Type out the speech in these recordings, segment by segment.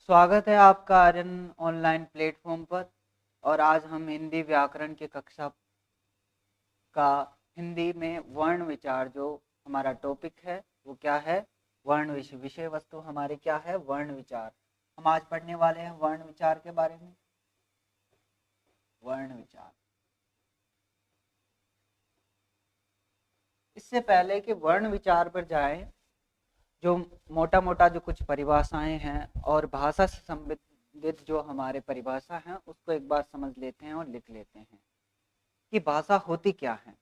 स्वागत है आपका आर्यन ऑनलाइन प्लेटफॉर्म पर। और आज हम हिंदी व्याकरण की कक्षा का हिंदी में वर्ण विचार जो हमारा टॉपिक है वो क्या है। वर्ण विषय वस्तु हमारी क्या है, वर्ण विचार। हम आज पढ़ने वाले हैं वर्ण विचार के बारे में। वर्ण विचार, इससे पहले कि वर्ण विचार पर जाएं, जो मोटा मोटा जो कुछ परिभाषाएं हैं और भाषा से संबंधित जो हमारे परिभाषा हैं उसको एक बार समझ लेते हैं और लिख लेते हैं कि भाषा होती क्या है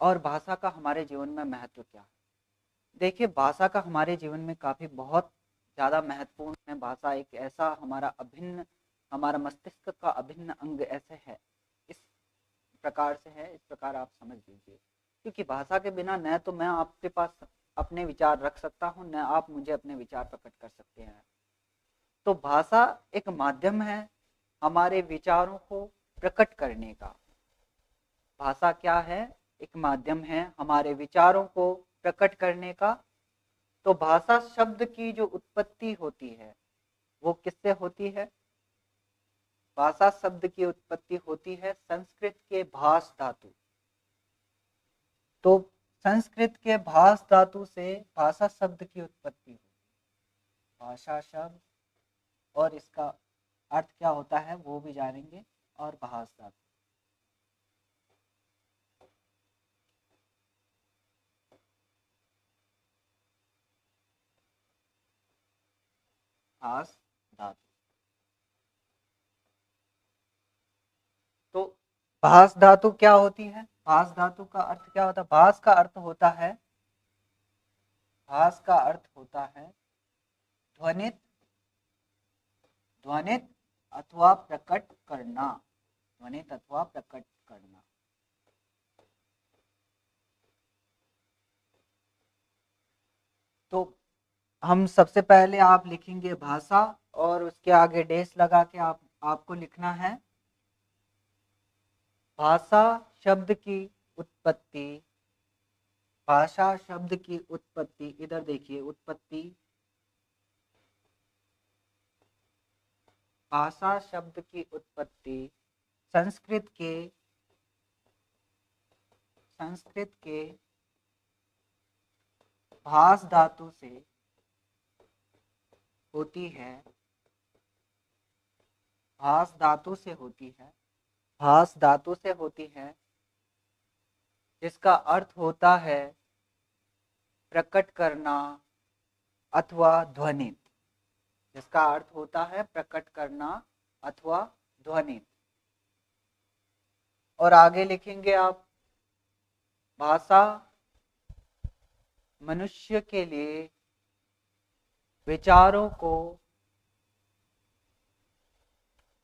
और भाषा का हमारे जीवन में महत्व क्या है। देखिए, भाषा का हमारे जीवन में काफ़ी बहुत ज़्यादा महत्वपूर्ण है। भाषा एक ऐसा हमारा अभिन्न, हमारा मस्तिष्क का अभिन्न अंग ऐसे है, इस प्रकार से है, इस प्रकार आप समझ लीजिए। क्योंकि भाषा के बिना न तो मैं आपके पास अपने विचार रख सकता हूँ, न आप मुझे अपने विचार प्रकट कर सकते हैं। तो भाषा एक माध्यम है हमारे विचारों को प्रकट करने का। भाषा क्या है? एक माध्यम है हमारे विचारों को प्रकट करने का। तो भाषा शब्द की जो उत्पत्ति होती है वो किससे होती है? भाषा शब्द की उत्पत्ति होती है संस्कृत के भाष धातु। तो संस्कृत के भाष धातु से भाषा शब्द की उत्पत्ति हुई। भाषा शब्द और इसका अर्थ क्या होता है वो भी जानेंगे। और भाष धातु, भाष धातु। तो भाष धातु क्या होती है? भाष धातु का अर्थ क्या होता है? भाष का अर्थ होता है, भाष का अर्थ होता है ध्वनित, ध्वनित अथवा प्रकट करना। ध्वनित अथवा प्रकट करना। तो हम सबसे पहले आप लिखेंगे भाषा और उसके आगे डैश लगा के आपको लिखना है भाषा शब्द की उत्पत्ति। भाषा शब्द की उत्पत्ति, इधर देखिए, उत्पत्ति। भाषा शब्द की उत्पत्ति संस्कृत के भाष धातु से होती है। भाष धातु से होती है, भाष धातु से होती है, जिसका अर्थ होता है प्रकट करना अथवा ध्वनित। जिसका अर्थ होता है प्रकट करना अथवा ध्वनित। और आगे लिखेंगे आप भाषा मनुष्य के लिए विचारों को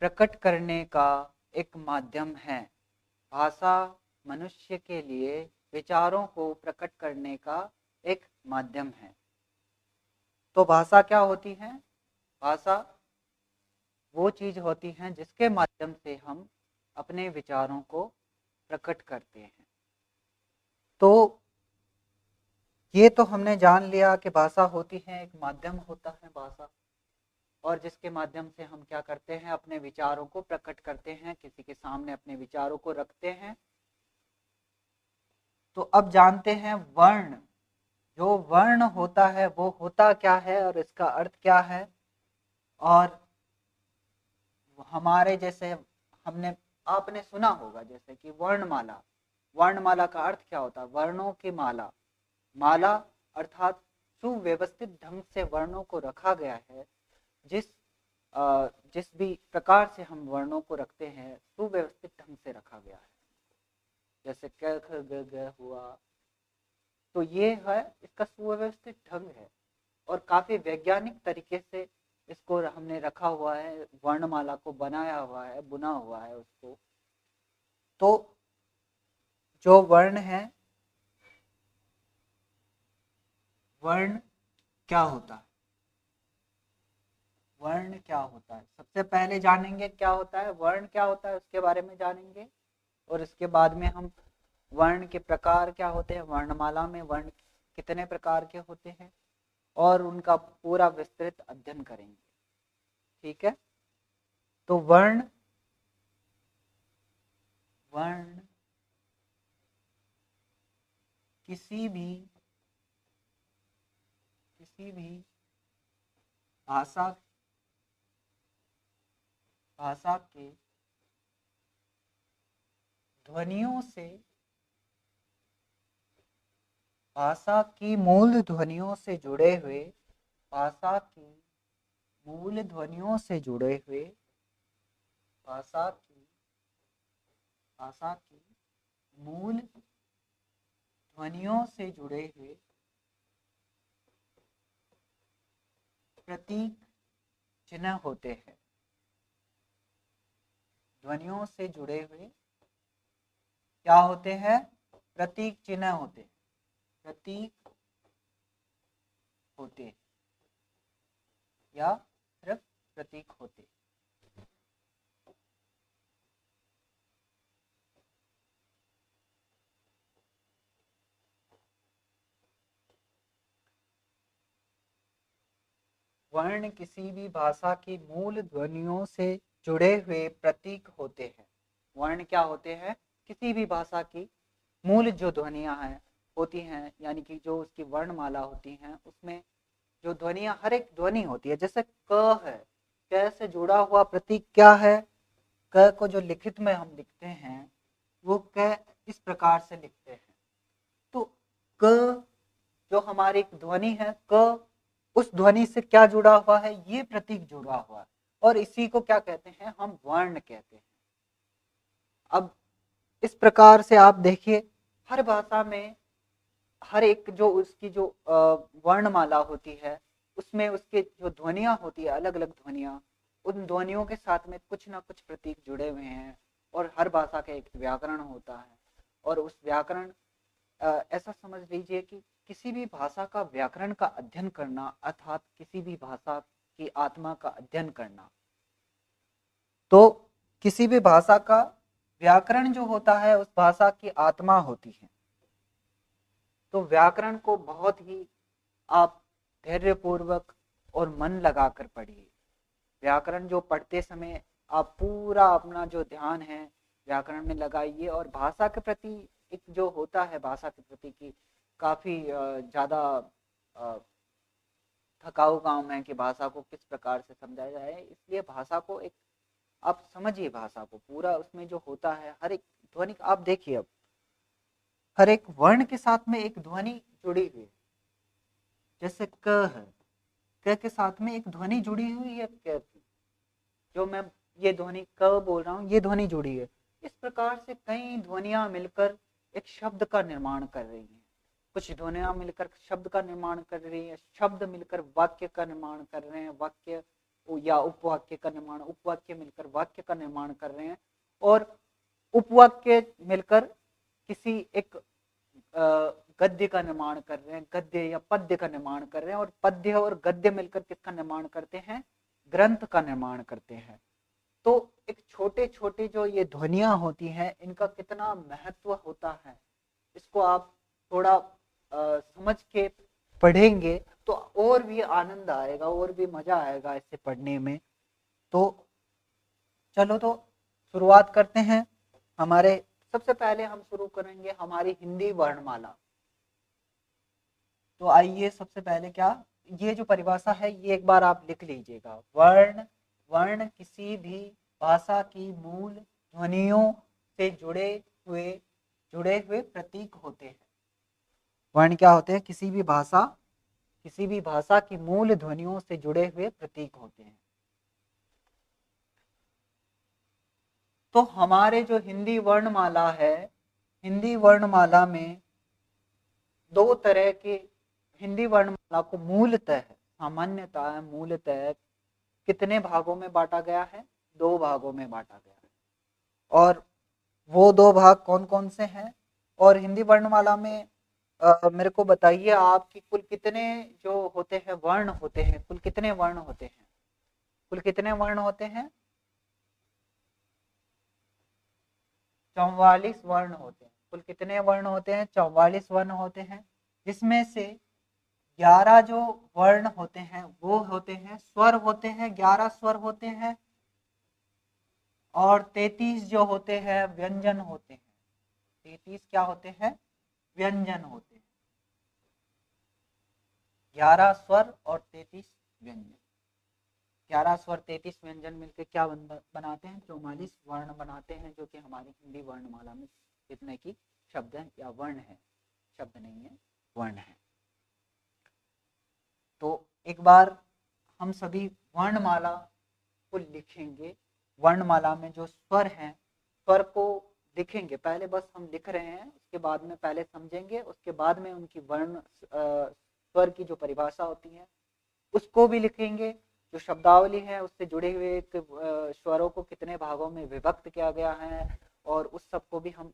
प्रकट करने का एक माध्यम है। भाषा मनुष्य के लिए विचारों को प्रकट करने का एक माध्यम है। तो भाषा क्या होती है? भाषा वो चीज होती है जिसके माध्यम से हम अपने विचारों को प्रकट करते हैं। तो ये तो हमने जान लिया कि भाषा होती है, एक माध्यम होता है भाषा, और जिसके माध्यम से हम क्या करते हैं, अपने विचारों को प्रकट करते हैं, किसी के सामने अपने विचारों को रखते हैं। तो अब जानते हैं वर्ण। जो वर्ण होता है वो होता क्या है और इसका अर्थ क्या है। और हमारे जैसे हमने आपने सुना होगा जैसे कि वर्णमाला। वर्णमाला का अर्थ क्या होता है? वर्णों की माला। माला अर्थात सुव्यवस्थित ढंग से वर्णों को रखा गया है। जिस जिस भी प्रकार से हम वर्णों को रखते हैं सुव्यवस्थित ढंग से रखा गया है। जैसे क ख ग घ हुआ, तो ये है इसका सुव्यवस्थित ढंग है और काफी वैज्ञानिक तरीके से इसको हमने रखा हुआ है, वर्णमाला को बनाया हुआ है, बुना हुआ है उसको। तो जो वर्ण है, वर्ण क्या होता है? वर्ण क्या होता है सबसे पहले जानेंगे। क्या होता है वर्ण, क्या होता है उसके बारे में जानेंगे। और इसके बाद में हम वर्ण के प्रकार क्या होते हैं, वर्णमाला में वर्ण कितने प्रकार के होते हैं, और उनका पूरा विस्तृत अध्ययन करेंगे। ठीक है। तो वर्ण वर्ण किसी भी भाषा के ध्वनियों से, भाषा की मूल ध्वनियों से जुड़े हुए, भाषा की मूल ध्वनियों से जुड़े हुए, भाषा की मूल ध्वनियों से जुड़े हुए प्रतीक चिन्ह होते हैं। ध्वनियों से जुड़े हुए क्या होते हैं? प्रतीक चिन्ह होते हैं, प्रतीक होते या सिर्फ प्रतीक होते। वर्ण किसी भी भाषा की मूल ध्वनियों से जुड़े हुए प्रतीक होते हैं। वर्ण क्या होते हैं? किसी भी भाषा की मूल जो ध्वनियां हैं होती हैं, यानी कि जो उसकी वर्णमाला होती हैं, उसमें जो ध्वनियां, हर एक ध्वनि होती है। जैसे क है, क से जुड़ा हुआ प्रतीक क्या है? क को जो लिखित में हम लिखते हैं वो क इस प्रकार से लिखते हैं। तो क जो हमारी ध्वनि है, क उस ध्वनि से क्या जुड़ा हुआ है? ये प्रतीक जुड़ा हुआ है, और इसी को क्या कहते हैं? हम वर्ण कहते हैं। अब इस प्रकार से आप देखिए, हर भाषा में हर एक जो उसकी जो वर्णमाला होती है, उसमें उसके जो ध्वनियां होती है, अलग अलग ध्वनियां, उन ध्वनियों के साथ में कुछ ना कुछ प्रतीक जुड़े हुए हैं। और हर भाषा का एक व्याकरण होता है, और उस व्याकरण, ऐसा समझ लीजिए कि किसी भी भाषा का व्याकरण का अध्ययन करना, अर्थात किसी भी भाषा की आत्मा का अध्ययन करना। तो किसी भी भाषा का व्याकरण जो होता है उस भाषा की आत्मा होती है। तो व्याकरण को बहुत ही आप धैर्यपूर्वक और मन लगाकर पढ़िए। व्याकरण जो पढ़ते समय आप पूरा अपना जो ध्यान है व्याकरण में लगाइए, और भाषा के प्रति एक जो होता है, भाषा के प्रति की काफी ज्यादा थकाऊ काम है कि भाषा को किस प्रकार से समझाया जाए। इसलिए भाषा को एक आप समझिए, भाषा को पूरा, उसमें जो होता है हर एक ध्वनि आप देखिए। अब हर एक वर्ण के साथ में एक ध्वनि जुड़ी हुई है। जैसे क है, क के साथ में एक ध्वनि जुड़ी हुई है क की, जो मैं ये ध्वनि क बोल रहा हूँ, ये ध्वनि जुड़ी है। इस प्रकार से कई ध्वनियां मिलकर एक शब्द का निर्माण कर रही हैं। कुछ ध्वनियां मिलकर शब्द का निर्माण कर रही है, शब्द मिलकर वाक्य का निर्माण कर रहे हैं, वाक्य या उपवाक्य का निर्माण, उपवाक्य मिलकर वाक्य का निर्माण कर रहे हैं, और उपवाक्य मिलकर किसी एक गद्य का निर्माण कर रहे हैं, गद्य या पद्य का निर्माण कर रहे हैं, और पद्य और गद्य मिलकर किसका निर्माण करते हैं? ग्रंथ का निर्माण करते हैं। तो एक छोटे छोटे जो ये ध्वनियां होती हैं, इनका कितना महत्व होता है, इसको आप थोड़ा समझ के पढ़ेंगे तो और भी आनंद आएगा, और भी मजा आएगा इसे पढ़ने में। तो चलो, तो शुरुआत करते हैं। हमारे सबसे पहले हम शुरू करेंगे हमारी हिंदी वर्णमाला। तो आइए, सबसे पहले क्या, ये जो परिभाषा है ये एक बार आप लिख लीजिएगा। वर्ण, वर्ण किसी भी भाषा की मूल ध्वनियों से जुड़े हुए प्रतीक होते हैं। वर्ण क्या होते हैं? किसी भी भाषा की मूल ध्वनियों से जुड़े हुए प्रतीक होते हैं। तो हमारे जो हिंदी वर्णमाला है, हिंदी वर्णमाला में दो तरह के, हिंदी वर्णमाला को मूलतः, सामान्यतः मूलतः कितने भागों में बांटा गया है? दो भागों में बांटा गया है। और वो दो भाग कौन कौन से हैं? और हिंदी वर्णमाला में मेरे को बताइए आपकी कुल कितने जो होते हैं वर्ण होते हैं, कुल कितने वर्ण होते हैं? कुल कितने वर्ण होते हैं? 44 वर्ण होते हैं। कुल कितने वर्ण होते हैं? 44 वर्ण होते हैं, जिसमें से 11 जो वर्ण होते हैं वो होते हैं स्वर होते हैं, 11 स्वर होते हैं, और 33 जो होते हैं व्यंजन होते हैं। 33 क्या होते हैं? व्यंजन होते हैं। 11 स्वर और 33 व्यंजन। 11 स्वर 33 व्यंजन मिलकर क्या बनाते हैं? 44 वर्ण बनाते हैं, जो कि हमारी हिंदी वर्णमाला में कितने की शब्द है या वर्ण है, शब्द नहीं है, वर्ण है। तो एक बार हम सभी वर्णमाला को लिखेंगे। वर्णमाला में जो स्वर हैं, स्वर को लिखेंगे। पहले बस हम लिख रहे हैं, उसके बाद में पहले समझेंगे, उसके बाद में उनकी वर्ण स्वर की जो परिभाषा होती है उसको भी लिखेंगे। जो शब्दावली है उससे जुड़े हुए स्वरों को कितने भागों में विभक्त किया गया है, और उस सब को भी हम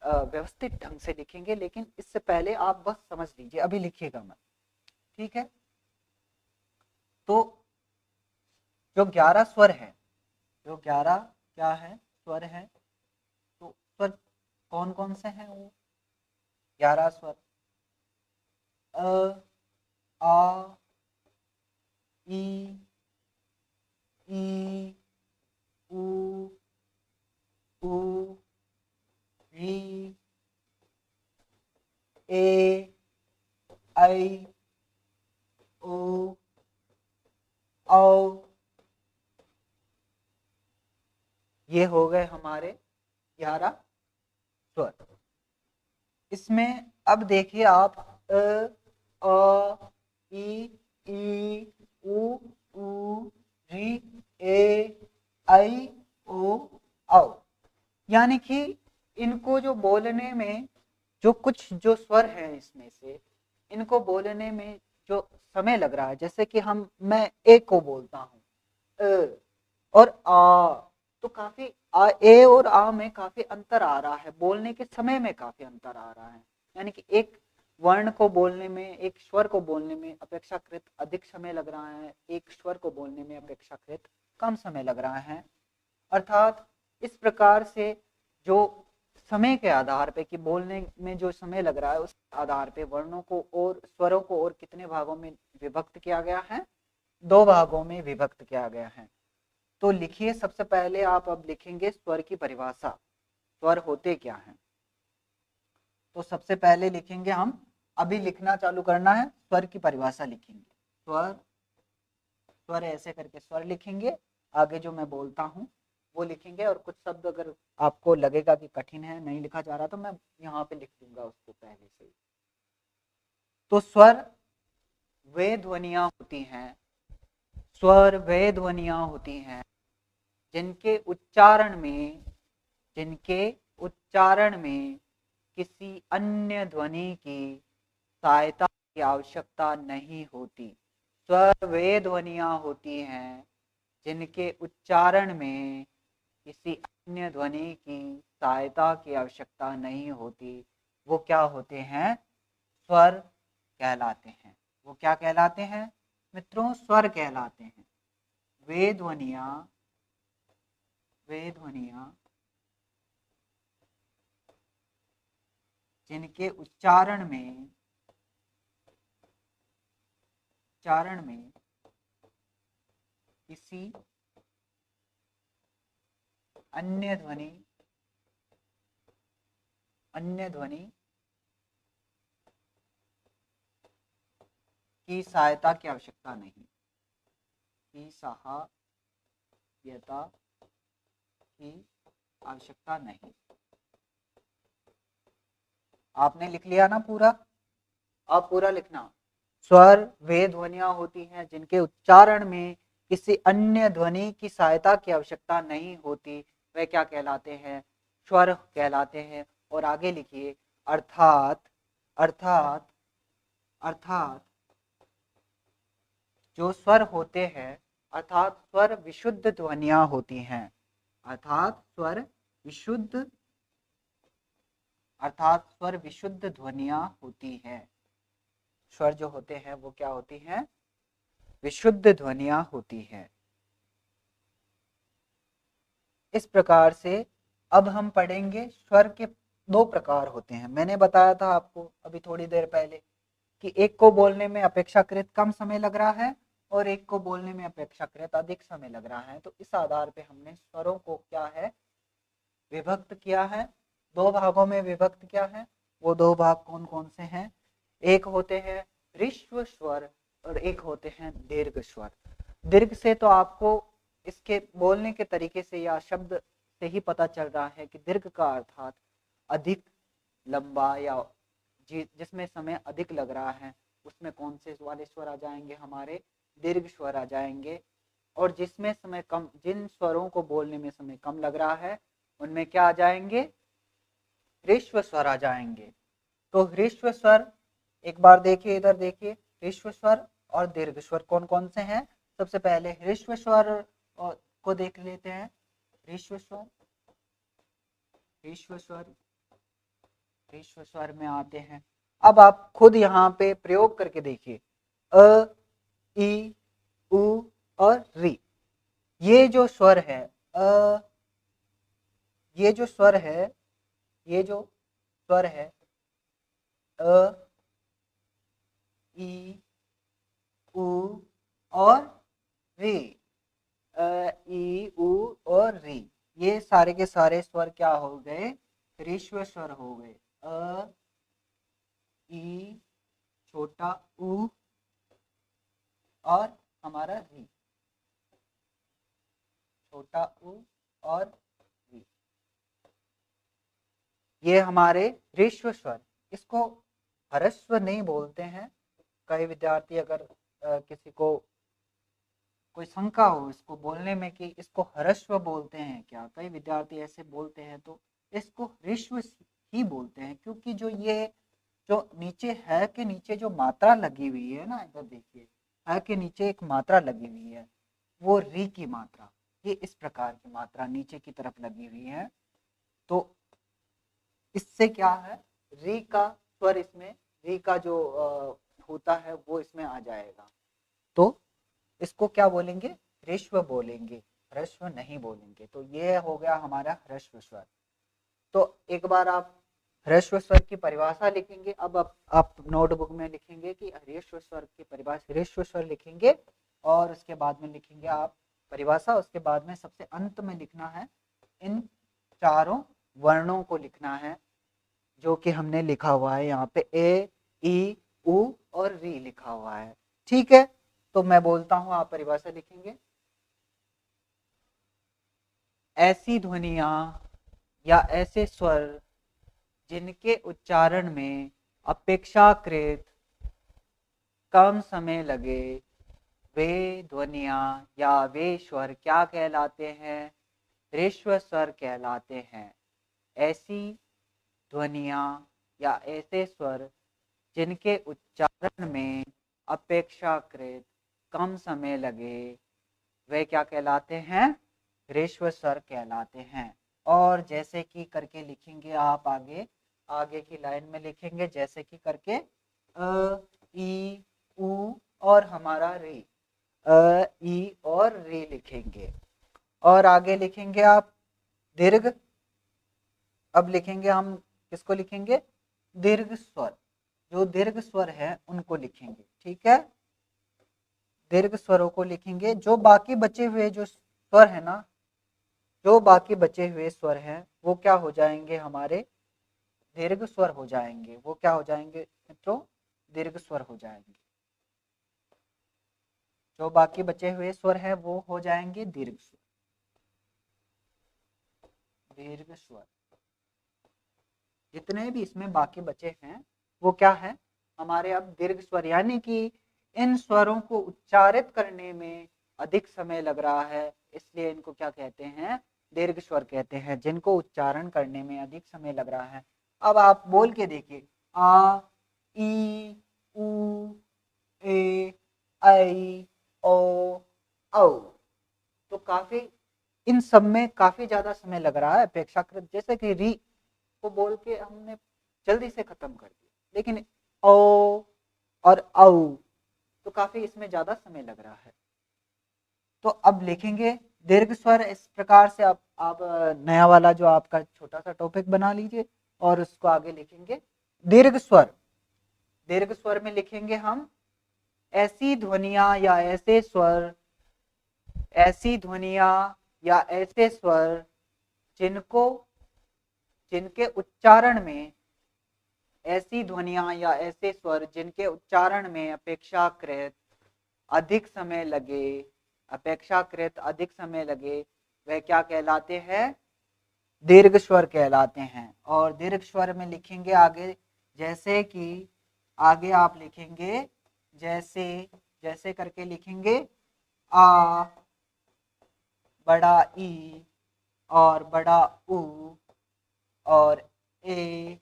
व्यवस्थित ढंग से लिखेंगे। लेकिन इससे पहले आप बस समझ लीजिए, अभी लिखिएगा मत, ठीक है? तो जो 11 स्वर है, जो 11 क्या है? स्वर है। तो स्वर कौन कौन से हैं? वो 11 स्वर अ, आ, ई, ई, उ, ऊ, री, ए, आई, ओ, औ। ये हो गए हमारे 11 स्वर। इसमें अब देखिए आप अ, ई, उ, री, ए, आई, ओ, औ। यानी कि इनको जो बोलने में जो कुछ जो स्वर हैं इसमें से, इनको बोलने में जो समय लग रहा है, जैसे कि मैं ए को बोलता हूँ और आ, तो काफी ए और आ में काफी अंतर आ रहा है, बोलने के समय में काफी अंतर आ रहा है। यानी कि एक वर्ण को बोलने में, एक स्वर को बोलने में अपेक्षाकृत अधिक समय लग रहा है, एक स्वर को बोलने में अपेक्षाकृत कम समय लग रहा है। अर्थात इस प्रकार से जो समय के आधार पे कि बोलने में जो समय लग रहा है उस आधार पे वर्णों को और स्वरों को और कितने भागों में विभक्त किया गया है? 2 भागों में विभक्त किया गया है। तो लिखिए, सबसे पहले आप अब लिखेंगे स्वर की परिभाषा। स्वर होते क्या हैं? तो सबसे पहले लिखेंगे हम, अभी लिखना चालू करना है, स्वर की परिभाषा लिखेंगे। स्वर, स्वर ऐसे करके स्वर लिखेंगे। आगे जो मैं बोलता हूँ वो लिखेंगे, और कुछ शब्द अगर आपको लगेगा कि कठिन है, नहीं लिखा जा रहा, तो मैं यहाँ पे लिख दूंगा उसको पहले से ही। तो स्वर वे ध्वनियां होती हैं, स्वर वे ध्वनियां होती हैं जिनके उच्चारण में, जिनके उच्चारण में किसी अन्य ध्वनि की सहायता की आवश्यकता नहीं होती। स्वर वे ध्वनियां होती हैं जिनके उच्चारण में किसी अन्य ध्वनि की सहायता की आवश्यकता नहीं होती। वो क्या होते हैं? स्वर कहलाते हैं। वो क्या कहलाते हैं मित्रों? स्वर कहलाते हैं। वे ध्वनियां, वे ध्वनियां जिनके उच्चारण में, उच्चारण में किसी अन्य ध्वनि, अन्य ध्वनि की सहायता की आवश्यकता नहीं, की सहायता की आवश्यकता नहीं। आपने लिख लिया ना पूरा? आप पूरा लिखना। स्वर वे ध्वनियां होती हैं जिनके उच्चारण में किसी अन्य ध्वनि की सहायता की आवश्यकता नहीं होती, वे क्या कहलाते हैं? स्वर कहलाते हैं। और आगे लिखिए, अर्थात, अर्थात, अर्थात जो स्वर होते हैं, अर्थात स्वर विशुद्ध ध्वनियां होती हैं, अर्थात स्वर विशुद्ध, अर्थात स्वर विशुद्ध ध्वनियां होती हैं। स्वर जो होते हैं वो क्या होती हैं? विशुद्ध ध्वनियां होती हैं। इस प्रकार से अब हम पढ़ेंगे स्वर के 2 प्रकार होते हैं। मैंने बताया था आपको अभी थोड़ी देर पहले कि एक को बोलने में अपेक्षाकृत कम समय लग रहा है और एक को बोलने में अपेक्षाकृत अधिक समय लग रहा है। तो इस आधार पे हमने स्वरों को क्या है, विभक्त किया है, दो भागों में विभक्त किया है। वो दो भाग कौन कौन से हैं? एक होते हैं ह्रस्व स्वर और एक होते हैं दीर्घ स्वर। दीर्घ से तो आपको इसके बोलने के तरीके से या शब्द से ही पता चल रहा है कि दीर्घ का अर्थात अधिक लंबा या जिसमें समय अधिक लग रहा है, उसमें कौन से वाले स्वर आ जाएंगे? हमारे दीर्घ स्वर आ जाएंगे। और जिसमें समय कम, जिन स्वरों को बोलने में समय कम लग रहा है, उनमें क्या आ जाएंगे? ह्रस्व स्वर आ जाएंगे। तो ह्रस्व स्वर एक बार देखिए, इधर देखिए, ह्रस्व स्वर और दीर्घ स्वर कौन कौन से हैं? सबसे पहले ह्रस्व स्वर को देख लेते हैं। ह्रस्व स्वर, ह्रस्व स्वर, ह्रस्व स्वर में आते हैं। अब आप खुद यहाँ पे प्रयोग करके देखिए, अ, ई, उ और री। ये जो स्वर है, ये जो स्वर है, ये जो स्वर है, अ, ई, उ और री, अ, ई, उ और री, ये सारे के सारे स्वर क्या हो गए? ह्रस्व स्वर हो गए। अ, ई, छोटा उ और हमारा री, छोटा उ और री, ये हमारे ह्रस्व स्वर। इसको ह्रस्व नहीं बोलते हैं। कई विद्यार्थी अगर किसी को कोई शंका हो इसको बोलने में कि इसको ह्रस्व बोलते हैं क्या, कई विद्यार्थी ऐसे बोलते हैं, तो इसको ह्रस्व ही बोलते हैं। क्योंकि जो ये जो नीचे है के नीचे जो मात्रा लगी हुई है ना, इधर देखिए, है के नीचे एक मात्रा लगी हुई है, वो री की मात्रा, ये इस प्रकार की मात्रा नीचे की तरफ लगी हुई है। तो इससे क्या है, री का स्वर इसमें, री का जो होता है वो इसमें आ जाएगा। तो इसको क्या बोलेंगे? ह्रस्व बोलेंगे, ह्रस्व नहीं बोलेंगे। तो ये हो गया हमारा ह्रस्व स्वर। तो एक बार आप ह्रस्व स्वर की परिभाषा लिखेंगे। अब आप नोटबुक में लिखेंगे कि ह्रस्व स्वर की परिभाषा, ह्रस्व स्वर लिखेंगे और उसके बाद में लिखेंगे आप परिभाषा। उसके बाद में सबसे अंत में लिखना है, इन चारों वर्णों को लिखना है जो कि हमने लिखा हुआ है यहाँ पे, ए, ई, उ और री लिखा हुआ है। ठीक है, तो मैं बोलता हूं, आप परिभाषा लिखेंगे। ऐसी ध्वनियां या ऐसे स्वर जिनके उच्चारण में अपेक्षाकृत कम समय लगे, वे ध्वनियां या वे स्वर क्या कहलाते हैं? ह्रस्व स्वर कहलाते हैं। ऐसी ध्वनियां या ऐसे स्वर जिनके उच्चारण में अपेक्षाकृत कम समय लगे, वे क्या कहलाते हैं? ह्रस्व स्वर कहलाते हैं। और जैसे कि करके लिखेंगे आप आगे, आगे की लाइन में लिखेंगे जैसे कि करके, अ, ई, उ और हमारा री, अ, ई और री लिखेंगे। और आगे लिखेंगे आप दीर्घ। अब लिखेंगे हम, किसको लिखेंगे? दीर्घ स्वर। जो दीर्घ स्वर है उनको लिखेंगे। ठीक है, दीर्घ स्वरों को लिखेंगे। जो बाकी बचे हुए जो स्वर है ना, जो बाकी बचे हुए स्वर हैं वो क्या हो जाएंगे? हमारे दीर्घ स्वर हो जाएंगे। वो क्या हो जाएंगे मित्रों? दीर्घ स्वर हो जाएंगे। जो बाकी बचे हुए स्वर हैं वो हो जाएंगे दीर्घ स्वर, दीर्घ स्वर। जितने भी इसमें बाकी बचे हैं वो क्या है? हमारे अब दीर्घ स्वर। यानी कि इन स्वरों को उच्चारित करने में अधिक समय लग रहा है, इसलिए इनको क्या कहते हैं? दीर्घ स्वर कहते हैं, जिनको उच्चारण करने में अधिक समय लग रहा है। अब आप बोल के देखिए, आ, ई, उ, ए, आई, ओ, औ। तो काफी, इन सब में काफी ज्यादा समय लग रहा है अपेक्षाकृत। जैसे कि री को बोल के हमने जल्दी से खत्म कर दिया, लेकिन ओ और औ तो काफी इसमें ज्यादा समय लग रहा है। तो अब लिखेंगे दीर्घ स्वर इस प्रकार से। आप नया वाला जो आपका छोटा सा टॉपिक बना लीजिए और उसको आगे लिखेंगे दीर्घ स्वर। दीर्घ स्वर में लिखेंगे हम ऐसी ध्वनियां या ऐसे स्वर, ऐसी ध्वनियां या ऐसे स्वर जिनके उच्चारण में, ऐसी ध्वनियां या ऐसे स्वर जिनके उच्चारण में अपेक्षाकृत अधिक समय लगे, वह क्या कहलाते हैं? दीर्घ स्वर कहलाते हैं। और दीर्घ स्वर में लिखेंगे आगे, जैसे कि आगे आप लिखेंगे जैसे, जैसे करके लिखेंगे आ, बड़ा ई और बड़ा ऊ और ए,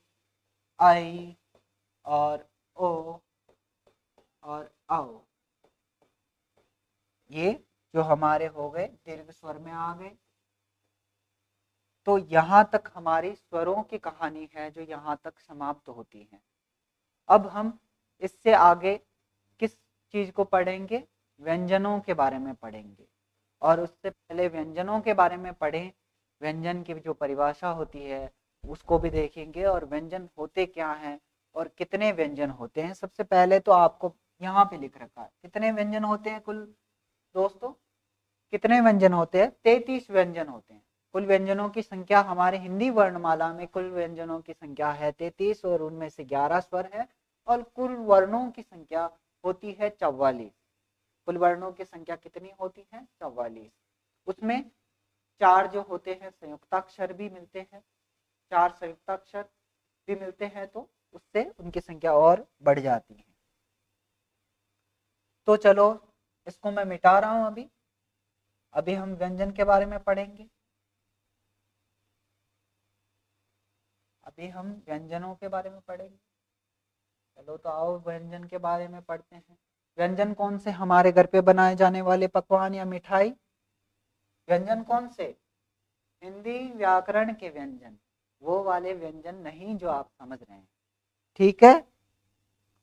आई और ओ और आओ। ये जो हमारे हो गए दीर्घ स्वर में आ गए। तो यहाँ तक हमारी स्वरों की कहानी है जो यहाँ तक समाप्त होती है। अब हम इससे आगे किस चीज को पढ़ेंगे? व्यंजनों के बारे में पढ़ेंगे। और उससे पहले व्यंजनों के बारे में पढ़ें, व्यंजन की जो परिभाषा होती है उसको भी देखेंगे, और व्यंजन होते क्या हैं और कितने व्यंजन होते हैं। सबसे पहले तो आपको यहाँ पे लिख रखा है कितने व्यंजन होते हैं कुल दोस्तों, कितने व्यंजन होते हैं? 33 व्यंजन होते हैं। कुल व्यंजनों की संख्या हमारे हिंदी वर्णमाला में कुल व्यंजनों की संख्या है 33 और उनमें से 11 स्वर है और कुल वर्णों की संख्या होती है 44। कुल वर्णों की संख्या कितनी होती है? 44। उसमें 4 जो होते हैं संयुक्ताक्षर भी मिलते हैं, 4 संयुक्ताक्षर भी मिलते हैं, तो उससे उनकी संख्या और बढ़ जाती है। तो चलो इसको मैं मिटा रहा हूं। अभी हम व्यंजन के बारे में पढ़ेंगे। अभी हम व्यंजनों के बारे में पढ़ेंगे। चलो तो आओ व्यंजन के बारे में पढ़ते हैं। व्यंजन कौन से? हमारे घर पे बनाए जाने वाले पकवान या मिठाई। व्यंजन कौन से? हिंदी व्याकरण के व्यंजन, वो वाले व्यंजन नहीं जो आप समझ रहे हैं, ठीक है?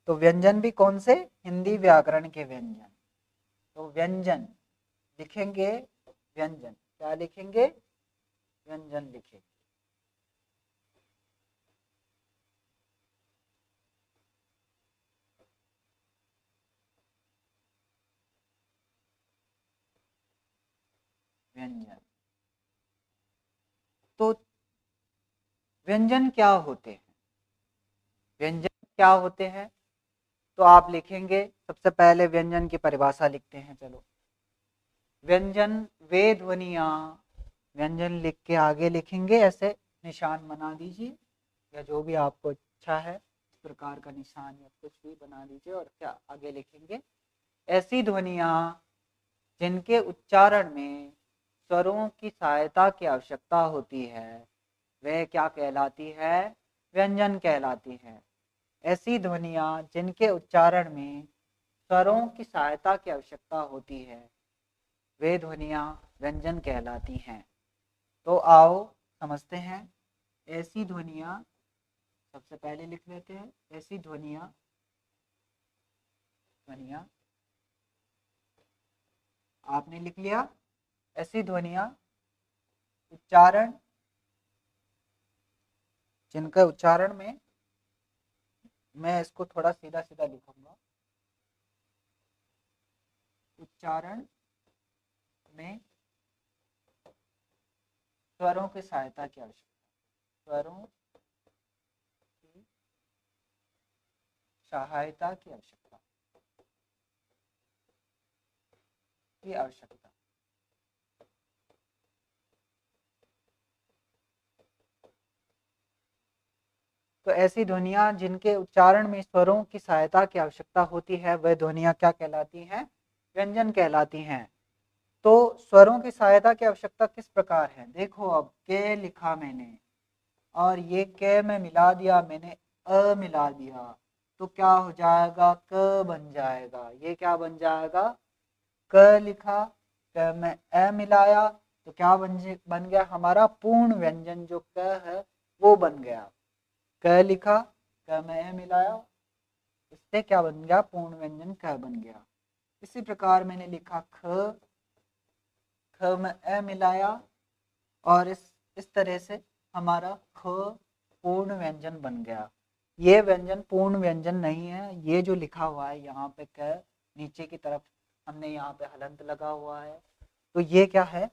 तो व्यंजन भी कौन से? हिंदी व्याकरण के व्यंजन। तो व्यंजन लिखेंगे, व्यंजन क्या लिखेंगे? व्यंजन लिखेंगे। व्यंजन। तो व्यंजन क्या होते हैं? व्यंजन क्या होते हैं? तो आप लिखेंगे, सबसे पहले व्यंजन की परिभाषा लिखते हैं। चलो, व्यंजन वे ध्वनियां, व्यंजन लिख के आगे लिखेंगे, ऐसे निशान बना दीजिए या जो भी आपको अच्छा है इस प्रकार का निशान या कुछ भी बना दीजिए और क्या आगे लिखेंगे, ऐसी ध्वनियां जिनके उच्चारण में स्वरों की सहायता की आवश्यकता होती है, वह क्या कहलाती है? व्यंजन कहलाती है। ऐसी ध्वनियां जिनके उच्चारण में स्वरों की सहायता की आवश्यकता होती है, वे ध्वनियां व्यंजन कहलाती हैं। तो आओ समझते हैं। ऐसी ध्वनियां, सबसे पहले लिख लेते हैं, ऐसी ध्वनियां, ध्वनियां आपने लिख लिया। ऐसी ध्वनियां उच्चारण, जिनका उच्चारण में, मैं इसको थोड़ा सीधा सीधा लिखूंगा, उच्चारण में स्वरों की सहायता की आवश्यकता, स्वरों की सहायता की आवश्यकता, की आवश्यकता। तो ऐसी ध्वनियां जिनके उच्चारण में स्वरों की सहायता की आवश्यकता होती है, वह ध्वनियां क्या कहलाती हैं? व्यंजन कहलाती हैं। तो स्वरों की सहायता की आवश्यकता किस प्रकार है? देखो, अब के लिखा मैंने और ये के में मिला दिया मैंने, अ मिला दिया, तो क्या हो जाएगा? क बन जाएगा। ये क्या बन जाएगा? क लिखा, क में ए मिलाया, तो क्या बन गया? हमारा पूर्ण व्यंजन जो क है वो बन गया। क लिखा, क में ए मिलाया, इससे क्या बन गया? पूर्ण व्यंजन क बन गया। इसी प्रकार मैंने लिखा ख, ख में ए मिलाया और इस तरह से हमारा ख पूर्ण व्यंजन बन गया। ये व्यंजन पूर्ण व्यंजन नहीं है। ये जो लिखा हुआ है यहाँ पे क, नीचे की तरफ हमने यहाँ पे हलंत लगा हुआ है, तो ये क्या है,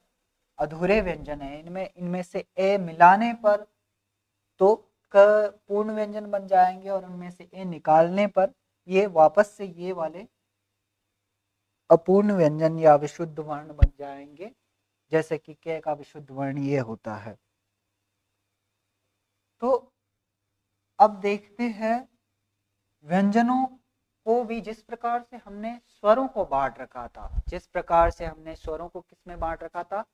अधूरे व्यंजन है। इनमें इनमें से ए मिलाने पर तो क पूर्ण व्यंजन बन जाएंगे, और उनमें से ए निकालने पर ये वापस से ये वाले अपूर्ण व्यंजन या विशुद्ध वर्ण बन जाएंगे, जैसे कि के का विशुद्ध वर्ण ये होता है। तो अब देखते हैं व्यंजनों को भी, जिस प्रकार से हमने स्वरों को बांट रखा था, जिस प्रकार से हमने स्वरों को किसमें बांट रखा था,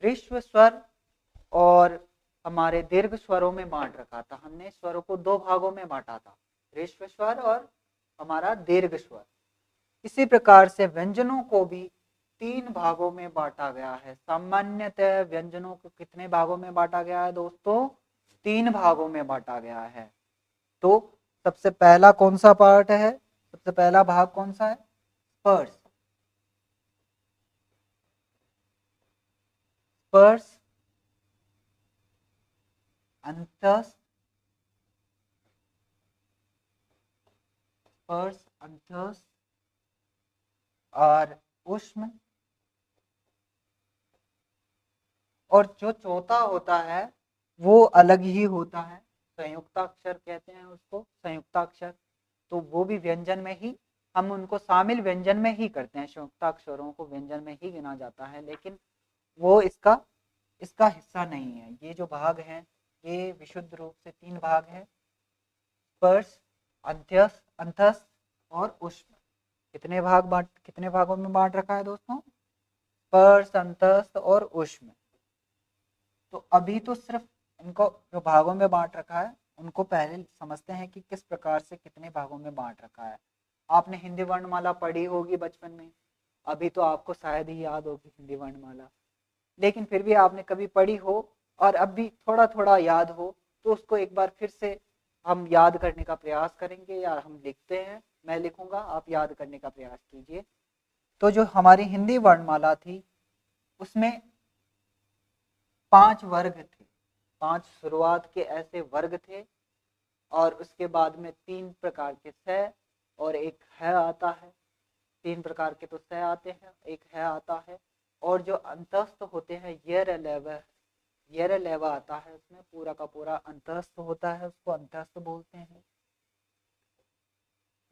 ऋश्व स्वर और हमारे दीर्घ स्वरों में बांट रखा था। हमने स्वरों को दो भागों में बांटा था, ऋश्व स्वर और हमारा दीर्घ स्वर। इसी प्रकार से व्यंजनों को भी तीन भागों में बांटा गया है। सामान्यतः व्यंजनों को कितने भागों में बांटा गया है दोस्तों, तीन भागों में बांटा गया है। तो सबसे पहला कौन सा पार्ट है, सबसे पहला भाग कौन सा है, स्पर्श। स्पर्श, अंतस्थ, स्पर्श, अंतस्थ और ऊष्म। और जो चौथा होता है वो अलग ही होता है, संयुक्ताक्षर कहते हैं उसको, संयुक्ताक्षर। तो वो भी व्यंजन में ही, हम उनको शामिल व्यंजन में ही करते हैं, संयुक्ताक्षरों को व्यंजन में ही गिना जाता है, लेकिन वो इसका इसका हिस्सा नहीं है। ये जो भाग हैं ये विशुद्ध रूप से तीन भाग हैं, स्पर्श, अंत्यस्थ, अंतस्थ और ऊष्म। कितने भागों में बांट रखा है दोस्तों, स्पर्श, अंतस्थ और ऊष्म। तो अभी तो सिर्फ इनको जो भागों में बांट रखा है उनको पहले समझते हैं कि किस प्रकार से कितने भागों में बांट रखा है। आपने हिंदी वर्णमाला पढ़ी होगी बचपन में, अभी तो आपको शायद ही याद होगी हिंदी वर्णमाला, लेकिन फिर भी आपने कभी पढ़ी हो और अब भी थोड़ा थोड़ा याद हो, तो उसको एक बार फिर से हम याद करने का प्रयास करेंगे, या हम लिखते हैं, मैं लिखूंगा, आप याद करने का प्रयास कीजिए। तो जो हमारी हिंदी वर्णमाला थी उसमें 5 वर्ग थे, 5 शुरुआत के ऐसे वर्ग थे, और उसके बाद में 3 प्रकार के स और एक है आता है। 3 प्रकार के तो स आते हैं, एक है आता है, और जो अंतस्थ होते हैं यर लेवा आता है, उसमें पूरा का पूरा अंतस्थ होता है, उसको अंतस्थ बोलते हैं।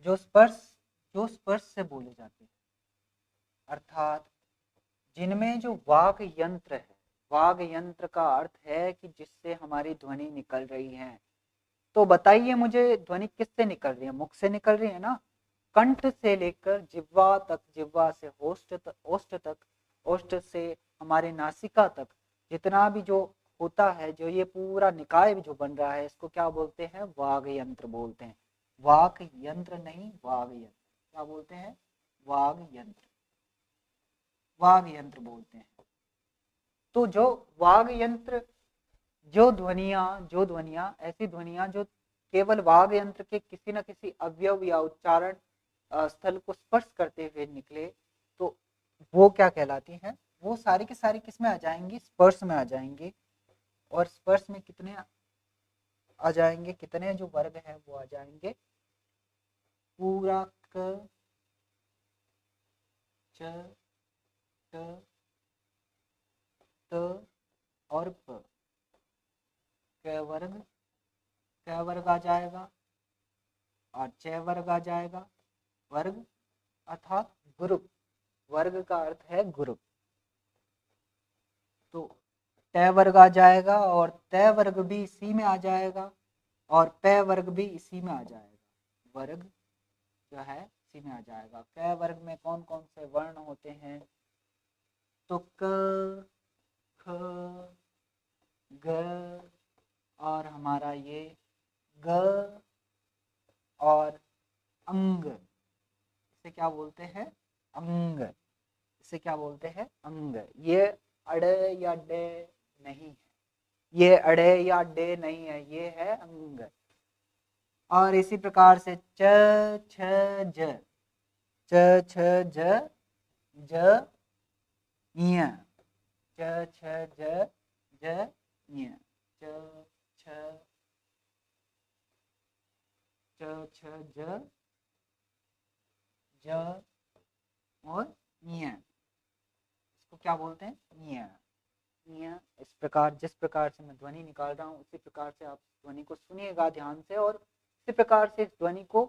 जो स्पर्श से बोले जाते हैं, अर्थात जिनमें जो वाग यंत्र है, वाग यंत्र का अर्थ है कि जिससे हमारी ध्वनि निकल रही है। तो बताइए मुझे, ध्वनि किससे निकल रही है, मुख से निकल रही है ना, कंठ से लेकर जिह्वा तक, जिह्वा से ओष्ठ तक, ओष्ठ से हमारे नासिका तक, जितना भी जो होता है, जो ये पूरा निकाय जो बन रहा है, इसको क्या बोलते हैं, वाग यंत्र बोलते हैं। वाक यंत्र नहीं, वाग यंत्र। क्या बोलते हैं, वाग यंत्र, वाग यंत्र बोलते हैं। तो जो वाग यंत्र, जो ध्वनियां ऐसी ध्वनियां जो केवल वाग यंत्र के किसी न किसी अवयव या उच्चारण स्थल को स्पर्श करते हुए निकले, तो वो क्या कहलाती हैं, वो सारी की सारी किस में आ जाएंगी, स्पर्श में आ जाएंगी। और स्पर्श में कितने आ जाएंगे, कितने जो वर्ग हैं वो आ जाएंगे, पूरा क, च, ट, त और प, क वर्ग आ जाएगा, और च वर्ग आ जाएगा। वर्ग अर्थात ग्रुप, वर्ग का अर्थ है ग्रुप। तो ट वर्ग आ जाएगा, और त वर्ग भी इसी में आ जाएगा, और प वर्ग भी इसी में आ जाएगा। वर्ग जो है इसी में आ जाएगा। क वर्ग में कौन कौन से वर्ण होते हैं, तो क, ख, ग और हमारा ये ग और अंग, इसे क्या बोलते हैं, अंग। इसे क्या बोलते हैं, अंग। ये अड़े या डे नहीं है, ये अड़े या डे नहीं है, ये है अंग। और इसी प्रकार से च, छ, ज, च, छ, ज, य, च, छ, ज, य, च, छ, च छ ज ज और ञ, इसको क्या बोलते हैं? ञ। ञ। इस प्रकार, जिस प्रकार से मैं ध्वनि निकाल रहा हूँ उसी प्रकार से आप ध्वनि को सुनिएगा ध्यान से, और इसी प्रकार से इस ध्वनि को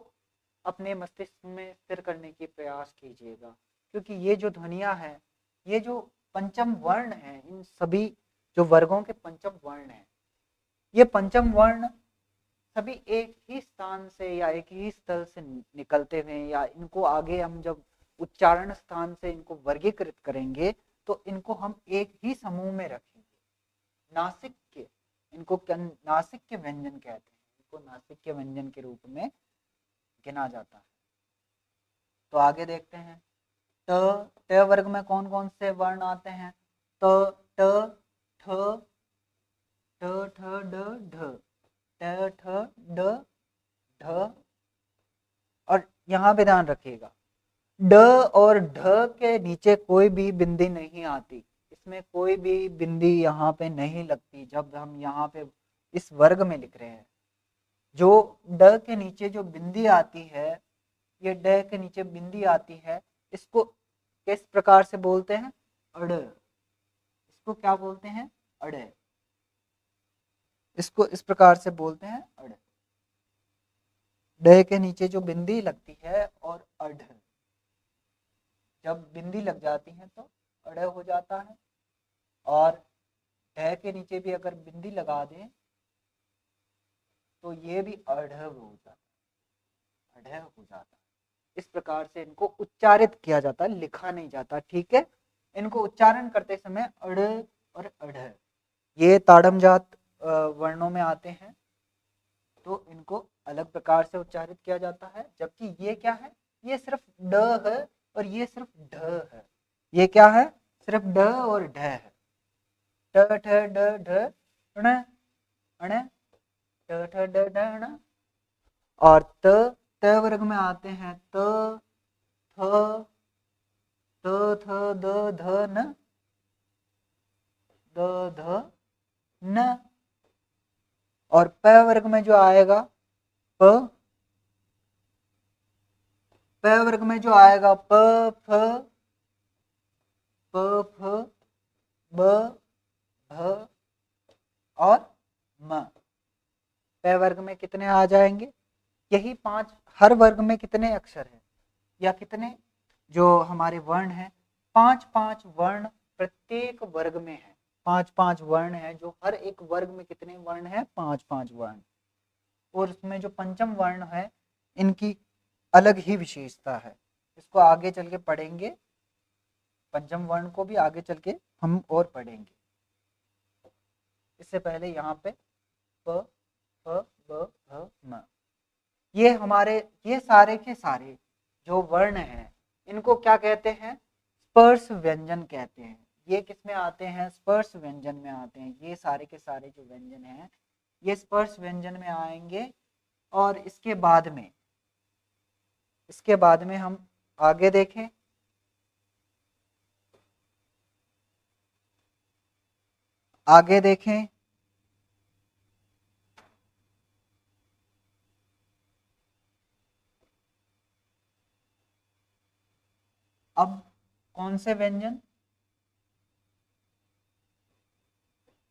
अपने मस्तिष्क में स्थिर करने की प्रयास कीजिएगा। क्योंकि ये जो ध्वनियाँ हैं, ये जो पंचम वर्ण हैं, इन सभी जो वर्गों के पंचम वर्ण हैं, ये पंचम वर्ण सभी एक ही स्थान से या एक ही स्थल से निकलते हुए, या इनको आगे हम जब उच्चारण स्थान से इनको वर्गीकृत करेंगे तो इनको हम एक ही समूह में रखेंगे। नासिक के, इनको नासिक के व्यंजन कहते हैं, इनको नासिक के व्यंजन के रूप में गिना जाता है। तो आगे देखते हैं, ट ट वर्ग में कौन कौन से वर्ण आते हैं? त ट ठ ट ठ ड ढ, ट ठ ड ढ। और यहाँ पे ध्यान रखिएगा, ड और ढ के नीचे कोई भी बिंदी नहीं आती, इसमें कोई भी बिंदी यहाँ पे नहीं लगती जब हम यहाँ पे इस वर्ग में लिख रहे हैं। जो ड के नीचे जो बिंदी आती है, ये ड के नीचे बिंदी आती है, इसको किस प्रकार से बोलते हैं? अड़। इसको क्या बोलते हैं? अड़। इसको इस प्रकार से बोलते हैं अड़। ड के नीचे जो बिंदी लगती है और अड़, जब बिंदी लग जाती है तो अड़ हो जाता है, और ढ के नीचे भी अगर बिंदी लगा दें तो ये भी अढ़ हो जाता है, अढ़ हो जाता है। इस प्रकार से इनको उच्चारित किया जाता है, लिखा नहीं जाता, ठीक है। इनको उच्चारण करते समय अड़ और अढ़ ये ताड़मजात वर्णों में आते हैं, तो इनको अलग प्रकार से उच्चारित किया जाता है। जबकि ये क्या है? ये सिर्फ ड है और ये सिर्फ ढ है। ये क्या है? सिर्फ ड और ढ है। ट ठ ड ढ ण अण, ट ठ ड ढ ण। और त त वर्ग में आते हैं त थ त थ द ध न, द ध न। और प वर्ग में जो आएगा प, प वर्ग में जो आएगा प फ प फ ब भ और म। प वर्ग में कितने आ जाएंगे? यही 5। हर वर्ग में कितने अक्षर हैं या कितने जो हमारे वर्ण हैं? 5-5 वर्ण प्रत्येक वर्ग में है। 5-5 वर्ण है, जो हर एक वर्ग में कितने वर्ण हैं? 5-5 वर्ण। और उसमें जो पंचम वर्ण है, इनकी अलग ही विशेषता है। इसको आगे चल के पढ़ेंगे, पंचम वर्ण को भी आगे चल के हम और पढ़ेंगे। इससे पहले यहाँ पे प फ ब भ म, ये हमारे ये सारे के सारे जो वर्ण हैं, इनको क्या कहते हैं? स्पर्श व्यंजन कहते हैं। ये किस में आते हैं? स्पर्श व्यंजन में आते हैं। ये सारे के सारे जो व्यंजन हैं, ये स्पर्श व्यंजन में आएंगे। और इसके बाद में हम आगे देखें, आगे देखें अब कौन से व्यंजन?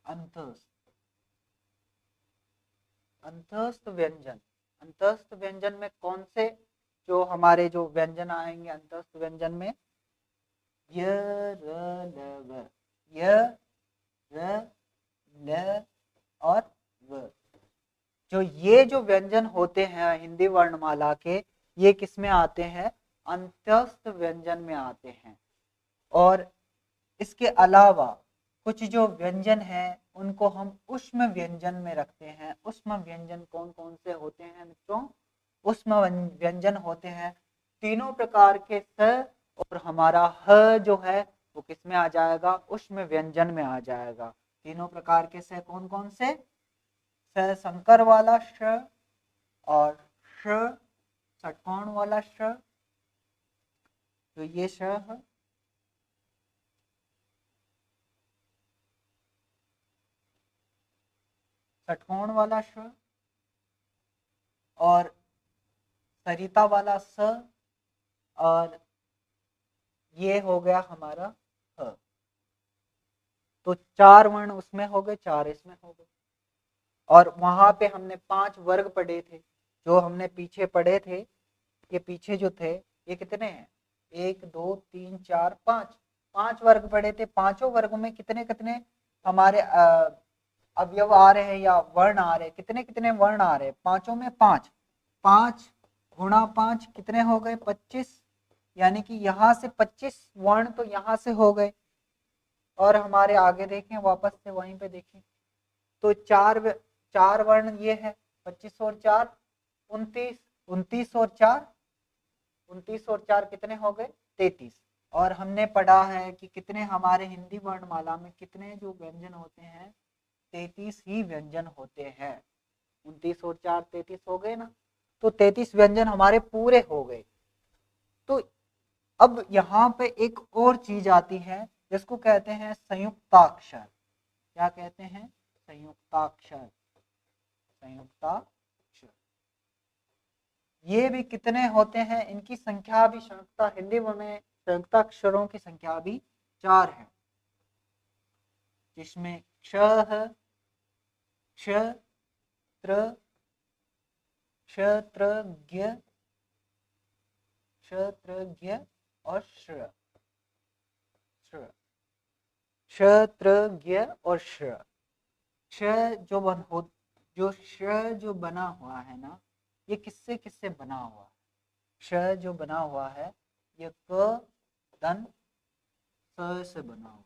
अंतस्थ, अंतस्थ व्यंजन। अंतस्थ व्यंजन में कौन से जो हमारे जो व्यंजन आएंगे अंतस्थ व्यंजन में? य र ल व, य र ल और व। जो ये जो व्यंजन होते हैं हिंदी वर्णमाला के, ये किस में आते हैं? अंतस्थ व्यंजन में आते हैं। और इसके अलावा कुछ जो व्यंजन हैं उनको हम ऊष्म व्यंजन में रखते हैं। ऊष्म व्यंजन कौन कौन से होते हैं मित्रों? ऊष्म व्यंजन होते हैं तीनों प्रकार के स, और हमारा ह जो है वो किस में आ जाएगा? ऊष्म व्यंजन में आ जाएगा। तीनों प्रकार के स कौन कौन से? स संकर वाला श, और श षटकोण वाला श, तो ये श है, षटकोण वाला श, और सरिता वाला स, और ये हो गया हमारा ह। तो 4 वर्ण उसमें हो गए, 4 इसमें हो गए। और वहां पे हमने 5 वर्ग पढ़े थे, जो हमने पीछे पढ़े थे, ये पीछे जो थे ये कितने हैं, 1 2 3 4 5, 5 वर्ग पढ़े थे। पांचों वर्गों में कितने कितने हमारे अवयव आ रहे हैं या वर्ण आ रहे हैं, कितने कितने वर्ण आ रहे हैं, पांचों में 5, 5 गुणा 5 कितने हो गए, 25। यानी कि यहाँ से 25 वर्ण तो यहाँ से हो गए। और हमारे आगे देखें, वापस से वहीं पे देखें, तो 4 वर्ण ये है, 25 और 4 29, 29 और 4 29 और 4 कितने हो गए, 33। और हमने पढ़ा है कि कितने हमारे हिंदी वर्णमाला में कितने जो व्यंजन होते हैं, 33 ही व्यंजन होते हैं। 29 और 4 33 हो गए ना, तो 33 व्यंजन हमारे पूरे हो गए। तो अब यहाँ पे एक और चीज आती है जिसको कहते हैं संयुक्ताक्षर। क्या कहते हैं, संयुक्ताक्षर। संयुक्ताक्षर ये भी कितने होते हैं, इनकी संख्या भी संयुक्ता हिंदी में संयुक्ताक्षरों की संख्या भी 4 है, जिसमें क्ष, क्ष, त्र, क्षत्रज्ञ, क्षत्रज्ञ और श्र, क्षत्रज्ञ और श्र। क्ष जो श्र जो बना हुआ है ना, ये किससे किससे बना हुआ है, क्ष जो बना हुआ है ये क धन स से बना हुआ,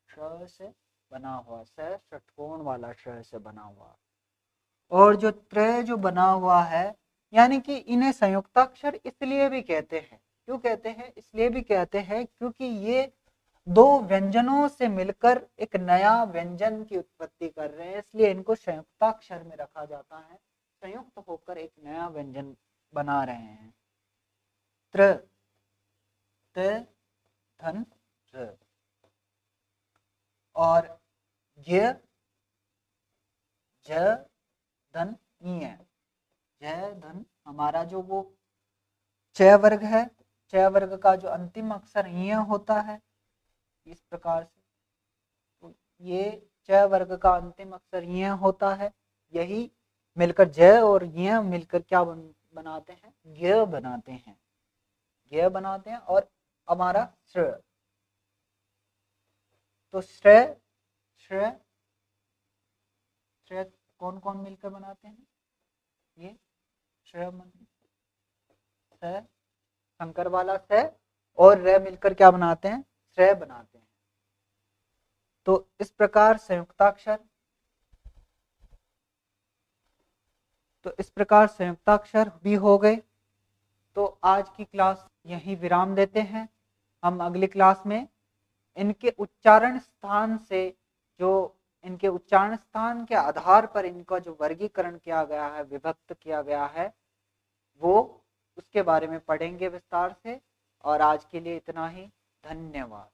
श से बना हुआ, स षटकोण वाला श से बना हुआ। और जो त्र जो बना हुआ है, यानी कि इन्हें संयुक्ताक्षर इसलिए भी कहते हैं, क्यों कहते हैं, इसलिए भी कहते हैं क्योंकि ये दो व्यंजनों से मिलकर एक नया व्यंजन की उत्पत्ति कर रहे हैं, इसलिए इनको संयुक्ताक्षर में रखा जाता है, संयुक्त होकर एक नया व्यंजन बना रहे हैं। त्र, त, धन, र। और य, ज, धन, य। जय धन हमारा जो वो च वर्ग है, च वर्ग का जो अंतिम अक्षर य होता है, इस प्रकार से, तो ये च वर्ग का अंतिम अक्षर य होता है, यही मिलकर ज और य मिलकर क्या बनाते हैं, ज्ञ बनाते हैं, ज्ञ बनाते हैं। और हमारा श्र, तो श्र, श्र, श्र कौन कौन मिलकर बनाते हैं, ये श्र स, शंकर वाला स और र मिलकर क्या बनाते हैं, श्रेय बनाते हैं। तो इस प्रकार संयुक्ताक्षर भी हो गए। तो आज की क्लास यहीं विराम देते हैं। हम अगली क्लास में इनके उच्चारण स्थान से, जो इनके उच्चारण स्थान के आधार पर इनका जो वर्गीकरण किया गया है, विभक्त किया गया है, वो उसके बारे में पढ़ेंगे विस्तार से। और आज के लिए इतना ही, धन्यवाद।